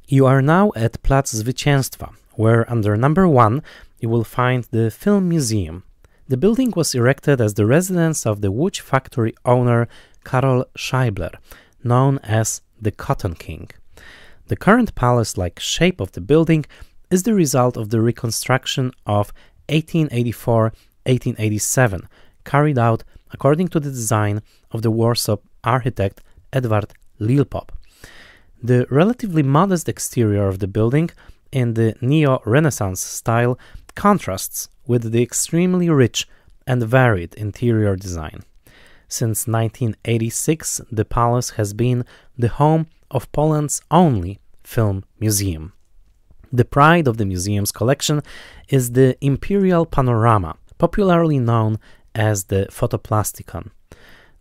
You are now at Plac Zwycięstwa, where under number 1 you will find the Film Museum. The building was erected as the residence of the Łódź factory owner Karol Scheibler, known as the Cotton King. The current palace-like shape of the building is the result of the reconstruction of 1884-1887, carried out according to the design of the Warsaw architect Edward Lilpop. The relatively modest exterior of the building in the neo-Renaissance style contrasts with the extremely rich and varied interior design. Since 1986, the palace has been the home of Poland's only film museum. The pride of the museum's collection is the Imperial Panorama, popularly known as the Photoplasticon.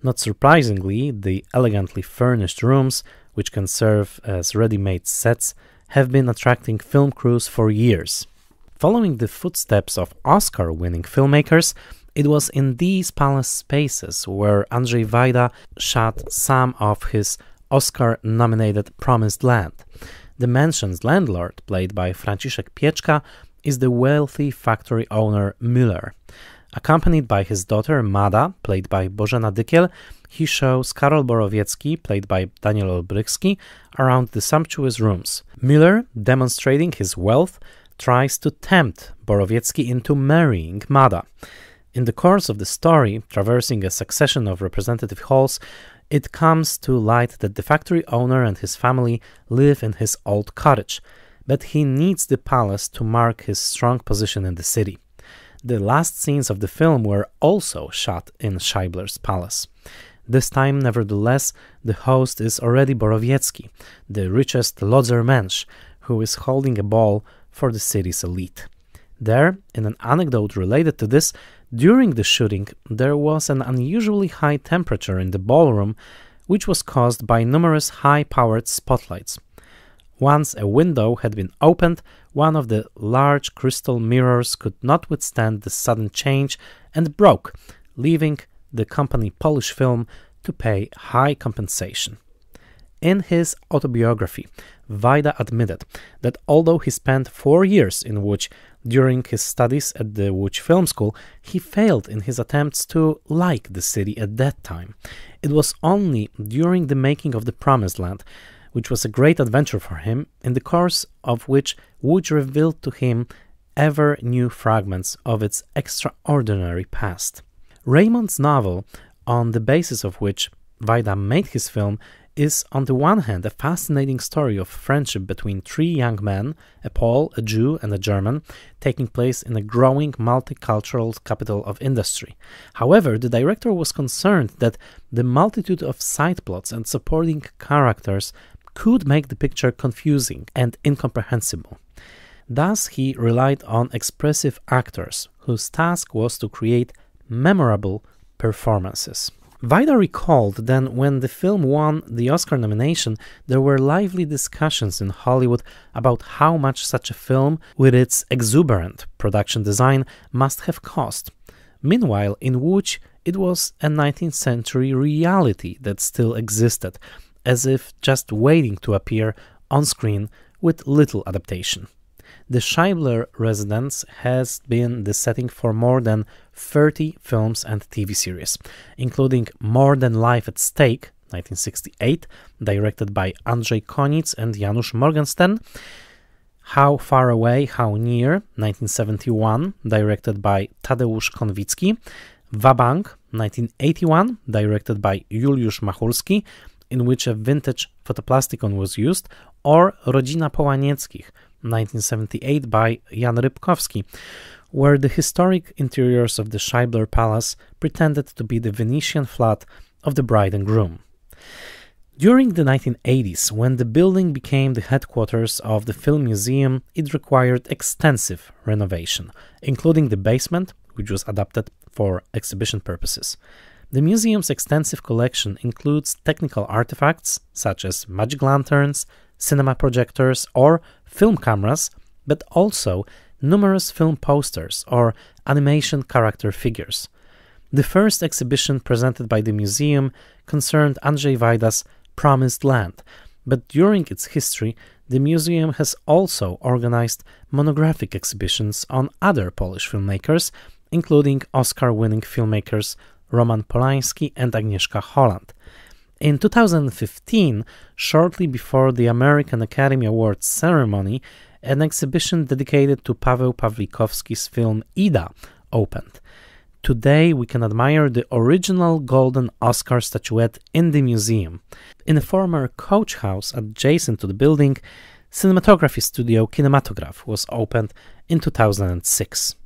Not surprisingly, the elegantly furnished rooms, which can serve as ready-made sets, have been attracting film crews for years. Following the footsteps of Oscar-winning filmmakers, it was in these palace spaces where Andrzej Wajda shot some of his Oscar-nominated Promised Land. The mansion's landlord, played by Franciszek Pieczka, is the wealthy factory owner Müller. Accompanied by his daughter Mada, played by Bożena Dykiel, he shows Karol Borowiecki, played by Daniel Olbrychski, around the sumptuous rooms. Müller, demonstrating his wealth, tries to tempt Borowiecki into marrying Mada. In the course of the story, traversing a succession of representative halls, it comes to light that the factory owner and his family live in his old cottage, but he needs the palace to mark his strong position in the city. The last scenes of the film were also shot in Scheibler's palace. This time, nevertheless, the host is already Borowiecki, the richest lodzermensch, who is holding a ball for the city's elite. There, in an anecdote related to this, during the shooting, there was an unusually high temperature in the ballroom, which was caused by numerous high-powered spotlights. Once a window had been opened, one of the large crystal mirrors could not withstand the sudden change and broke, leaving the company Polish Film to pay high compensation. In his autobiography, Wajda admitted that although he spent 4 years in Łódź during his studies at the Łódź Film School, he failed in his attempts to like the city at that time. It was only during the making of The Promised Land, which was a great adventure for him, in the course of which Łódź revealed to him ever new fragments of its extraordinary past. Raymond's novel, on the basis of which Wajda made his film, is on the one hand a fascinating story of friendship between 3 young men, a Pole, a Jew and a German, taking place in a growing multicultural capital of industry. However, the director was concerned that the multitude of side plots and supporting characters could make the picture confusing and incomprehensible. Thus, he relied on expressive actors, whose task was to create memorable performances. Wajda recalled that when the film won the Oscar nomination, there were lively discussions in Hollywood about how much such a film, with its exuberant production design, must have cost. Meanwhile, in Łódź, it was a 19th century reality that still existed, as if just waiting to appear on screen with little adaptation. The Scheibler residence has been the setting for more than 30 films and TV series, including More Than Life at Stake, 1968, directed by Andrzej Koniec and Janusz Morgenstern, How Far Away, How Near, 1971, directed by Tadeusz Konwicki, Wabank, 1981, directed by Juliusz Machulski, in which a vintage photoplasticon was used, or Rodzina Połanieckich, 1978 by Jan Rybkowski, where the historic interiors of the Scheibler Palace pretended to be the Venetian flat of the bride and groom. During the 1980s, when the building became the headquarters of the Film Museum, it required extensive renovation, including the basement, which was adapted for exhibition purposes. The museum's extensive collection includes technical artifacts such as magic lanterns, cinema projectors, or film cameras, but also numerous film posters or animation character figures. The first exhibition presented by the museum concerned Andrzej Wajda's Promised Land, but during its history, the museum has also organized monographic exhibitions on other Polish filmmakers, including Oscar-winning filmmakers Roman Polanski and Agnieszka Holland. In 2015, shortly before the American Academy Awards ceremony, an exhibition dedicated to Paweł Pawlikowski's film Ida opened. Today, we can admire the original golden Oscar statuette in the museum. In a former coach house adjacent to the building, cinematography studio Kinematograph was opened in 2006.